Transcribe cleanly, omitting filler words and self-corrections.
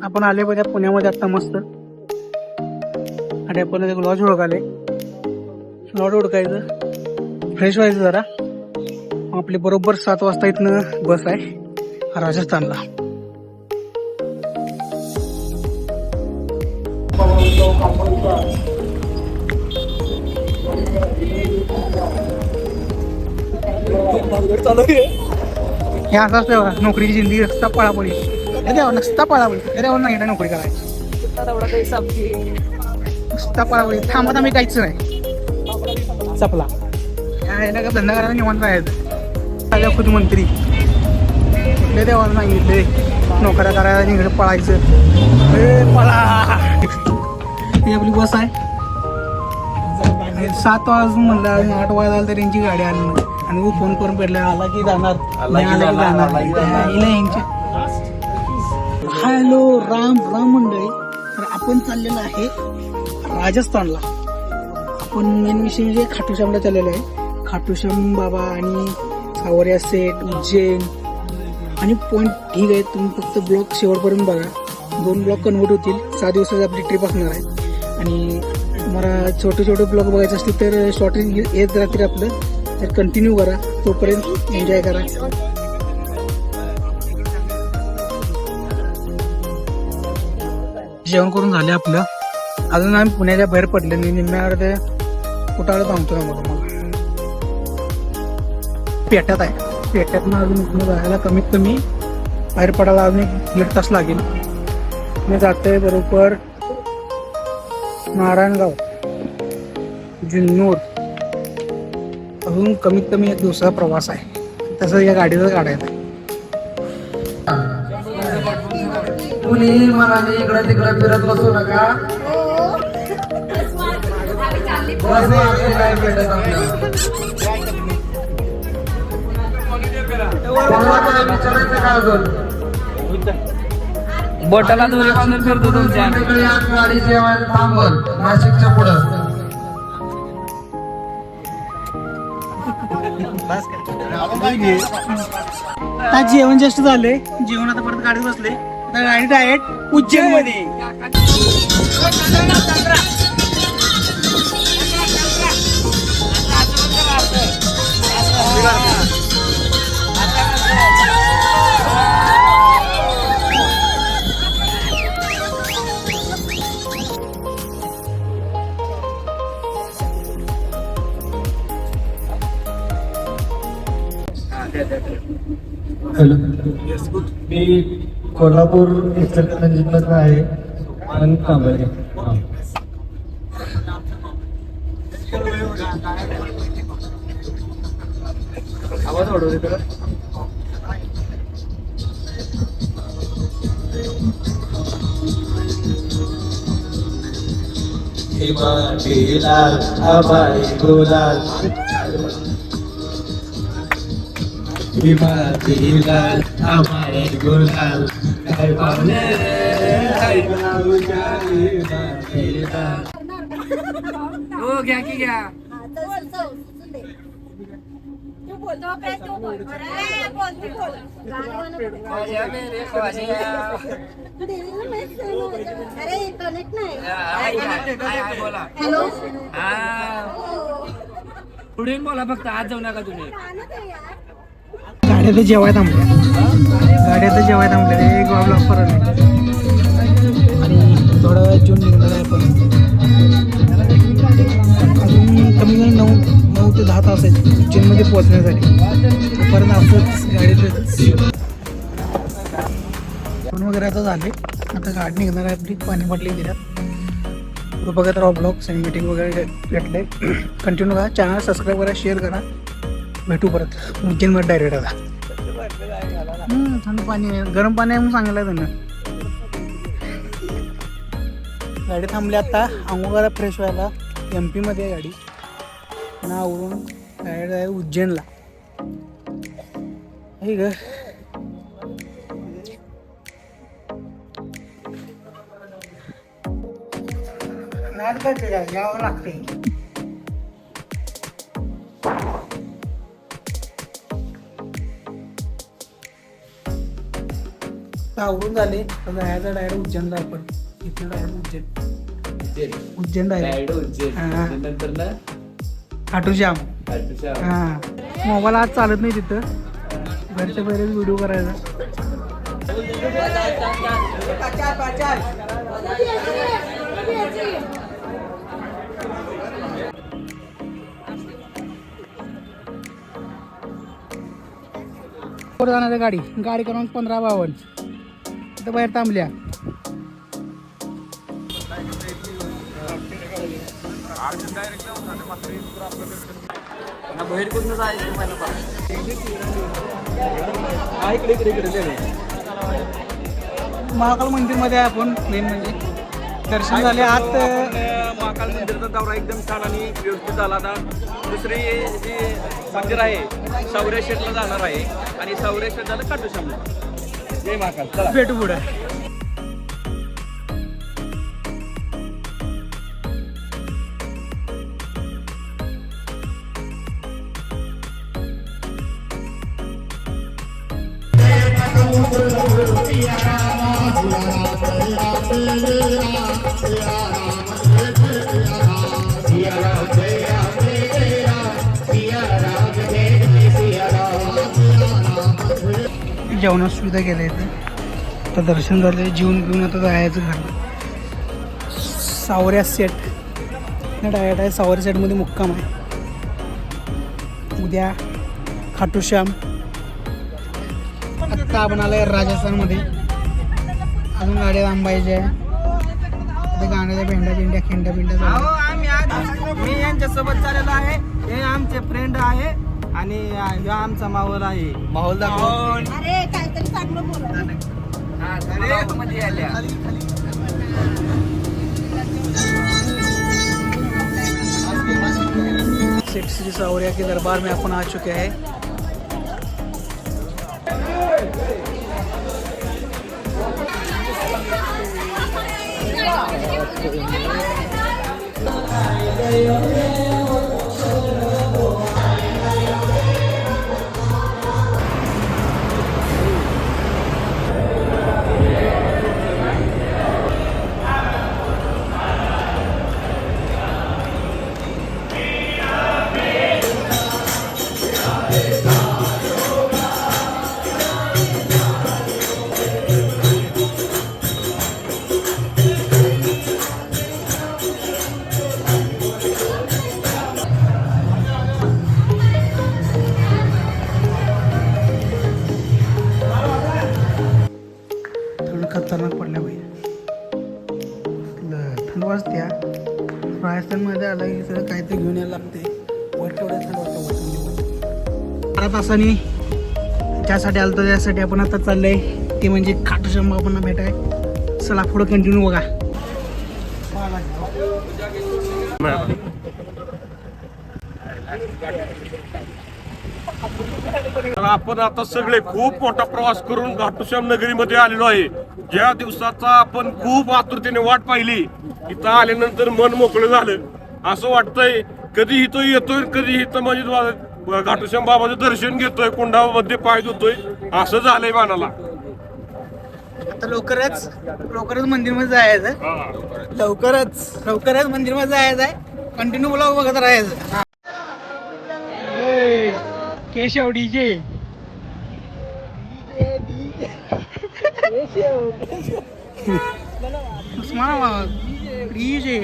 आपण आले पाहिजे पुण्यामध्ये आता मस्त. आणि आपण एक लॉज ओळखाले. लॉज ओळखायचं, फ्रेश व्हायचं जरा. आपली बरोबर 7 वाजता इथनं बस आहे राजस्थानला. हे असं असतं बघा, नोकरीची जिंदगी रस्ता पळापळी. नसता पळापळी त्याच्यावर नाही नोकरी करायची. नुसता पळापळी, थांबत आम्ही काहीच नाही. चपला यायला का धंदा करायला निवांत राहायचं. राजा खुद मंत्री कुठले देवाला सांगितले नोकऱ्या करायला निघडे पळायचं. पळा. ही आपली बस आहे. 7 वाजून म्हणलं 8 वाजता तरी यांची गाडी आली नाही. आणि फोन करून भेटला आला की जाणार. हॅलो राम राम मंडळी. तर आपण चाललेलो आहे राजस्थानला. आपण मेन विषय म्हणजे खाटूश्यामला चाललेलो आहे. खाटूश्याम बाबा आणि सावरिया सेट, उज्जैन आणि पॉईंट ठीक आहे. तुम्ही फक्त ब्लॉग शेवटपर्यंत बघा. 2 ब्लॉग कन्वर्ट होतील. 6 दिवसाची आपली ट्रिप असणार आहे. आणि मला छोटे छोटे ब्लॉग बघायचे असतील तर शॉर्ट येत राहतील आपलं. तर कंटिन्यू करा, तोपर्यंत एन्जॉय करा. जेवण करून झाले आपलं. अजून आम्ही पुण्याच्या बाहेर पडले नाही. निम्म्यावर ते कुठाला थांबतो ना मला. पेट्यात आहे. पेट्यातनं अजून इथून जायला कमीत कमी बाहेर पडायला अजून 1.5 तास लागेल. मी जातोय बरोबर नारायणगाव, जुन्नर. अजून कमीत कमी 1 दिवसाचा प्रवास आहे. तसं या गाडीवर काढायचं आहे. कुणी मनाने इकडं तिकडं फिरत बसू नका. काय भेटत विचारायचं काय अजून बोटाला दोरी बांधून फिरतो तुमच्या गाडी जेवायला थांबल नाशिकच्या पुढं. आज जेवण जस्ट झालंय. जेवण आता परत गाडीत बसले. आता गाडी डायरेक्ट उज्जैन मध्ये. हॅलो, मी कोल्हापूर इचलकरंजीतनं आहे आणि कांबळे. आवाज वाढवते तर हिमाचलाल हमारे गुलाल, हिमाचलाल हमारे गुलाल. काय पावले काय गावच्या हिमाचलाल. हो घ्या की घ्या. हॅलो, पुढे बोला फक्त आज जाऊ नका तुम्ही. गाड्यात जेवाय थांबल्या. गाड्यात जेवाय थांबल्या. एक बाबला फरक आहे. आणि थोडा वेळ जून निघणार आहे. पण अजून कमी कमी 9 ते 10 तास आहेत उज्जैनमध्ये पोहोचण्यासाठी. परत असंच गाडीत फोन वगैरे आता झाले. आता गाडी निघणार आहे आपली. पाणी बाटली दिल्यात. बघत राहा ब्लॉग. मीटिंग वगैरे भेटले. कंटिन्यू करा. चॅनल सबस्क्राईब करा, शेअर करा. भेटू परत उज्जैनमध्ये डायरेक्ट. आता थंड पाणी आहे, गरम पाणी आहे म्हणून सांगितलं त्यांना. गाडी थांबली आता. आंघोळ करा, फ्रेश व्हायला. MP मध्ये आहे गाडी. नावरून डायरेक्ट आहे उज्जैनला. हे ग यावं लागते. आवरून झाले तर जायचं डायरेक्ट उज्जैनला आपण इथं डायरेक्ट उज्जैन डायरेक्ट हा. नंतर ना खाटूश्याम खाटूश्याम. हा. मोबाईल आज चालत नाही तिथं घरच्या बरेच व्हिडिओ करायचा. पुढे जाणार आहे गाडी क्रमांक 1552 तिथं बाहेर थांबल्या. बाहेर कुठं जायचं मला महाकाल मंदिर मध्ये आहे आपण मेन म्हणजे दर्शन झाले आत. महाकाल मंदिरचा दौरा एकदम छान आणि व्यवस्थित झाला. आता दुसरी जी मंदिर आहे सौरेश्वरला जाणार आहे आणि सौरेश्वर झालं खाटूश्यामला. जय महाकाल. चला भेटू पुढे. जेवणाची सुविधा केल्या इथे. आता दर्शन झाले जेवून घेऊन आता जायचं घर. सावऱ्या सेट डायरेक्ट आहे. सावऱ्या सेटमध्ये मुक्काम आहे. उद्या खाटूश्याम. आत्ता आपण आलाय राजस्थानमध्ये. अजून गाड्या थांबायच्या आहे. आता गाण्याच्या भेंड्या खिंड्या चालू. मी यांच्यासोबत चाललेलो आहे. हे आमचे फ्रेंड आहे आणि ह्यो आमचा माहोल आहे. माहोल दाखव. अरे काहीतरी चांगलं बोला. मध्ये आल्या. सेठ श्री सावरिया के दरबार में अपन आ चुके हैं. खतरनाक पडल्या भाई. थंड वाजत्या. राजस्थानमध्ये आलं की सगळं काहीतरी घेऊन यायला लागते. तेवढ्या थंड वाजता 12 तासांनी ज्यासाठी आलं तर त्यासाठी आपण आता चाललंय ते म्हणजे खाटूश्याम बाबांना भेटाय. चला पुढं कंटिन्यू बघा. आपण आता सगळे खूप मोठा प्रवास करून खाटूश्याम नगरीमध्ये आलेलो आहे. ज्या दिवसाचा आपण खूप आतुरतेने वाट पाहिली इथं आल्यानंतर मन मोकळं झालं. असं वाटतंय कधी इथं येतोय कधी इथं म्हणजे खाटूश्याम बाबाचं दर्शन घेतोय कुंडामध्ये पाय धुतोय असं झालंय मनाला. आता लवकरच मंदिरमध्ये जायचं. लवकरच मंदिरमध्ये जायचं आहे. कंटिन्यू ब्लॉग बघत राहायचं. केशव डीजे. उस्मानाबाद डीजे.